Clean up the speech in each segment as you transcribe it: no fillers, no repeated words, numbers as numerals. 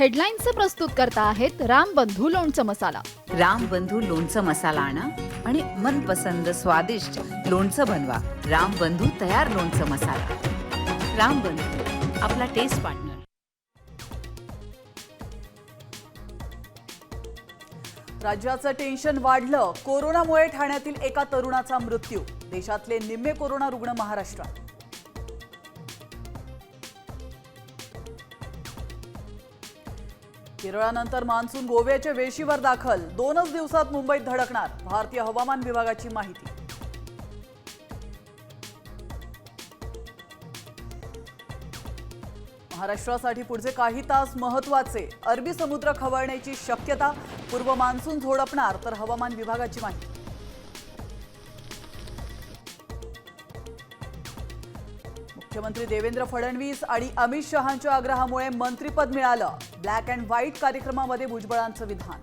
हेडलाईन्सचे प्रस्तुत करता आहेत रामबंधू लोणचं मसाला. रामबंधू लोणचं मसाला आणा आणि मनपसंद स्वादिष्ट लोणचं बनवा. रामबंधू तयार लोणचं मसाला. रामबंधू, आपला टेस्ट पार्टनर. राज्याचं टेन्शन वाढलं. कोरोनामुळे ठाण्यातील एका तरुणाचा मृत्यू. देशातले निम्मे कोरोना रुग्ण महाराष्ट्रात. केरळानंतर मान्सून गोव्याच्या वेशीवर दाखल. 2च दिवसात मुंबईत धडकणार. भारतीय हवामान विभागाची माहिती. महाराष्ट्रासाठी पुढचे काही तास महत्त्वाचे. अरबी समुद्र खवळण्याची शक्यता. पूर्व मान्सून झोडपणार, तर हवामान विभागाची माहिती. मुख्यमंत्री देवेंद्र फडणवीस आणि अमित शहांच्या आग्रहामुळे मंत्रिपद मिळालं. ब्लॅक अँड व्हाईट कार्यक्रमामध्ये भुजबळांचं विधान.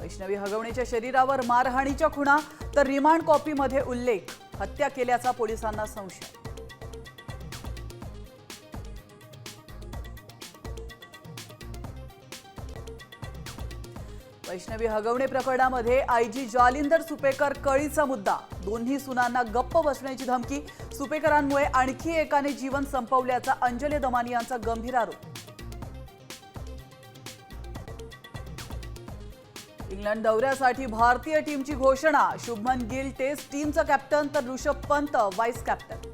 वैष्णवी हगवणेच्या शरीरावर मारहाणीच्या खुणा, तर रिमांड कॉपीमध्ये उल्लेख. हत्या केल्याचा पोलिसांना संशय. वैष्णवी हगवणे प्रकरणामध्ये आयजी जालिंदर सुपेकर कळीचा मुद्दा. दोन्ही सुनांना गप्प बसण्याची धमकी. सुपेकरांमुळे आणखी एकाने जीवन संपवल्याचा अंजली दमानी यांचा गंभीर आरोप. इंग्लंड दौऱ्यासाठी भारतीय टीमची घोषणा. शुभमन गिल टेस्ट टीमचा कॅप्टन, तर ऋषभ पंत व्हाईस कॅप्टन.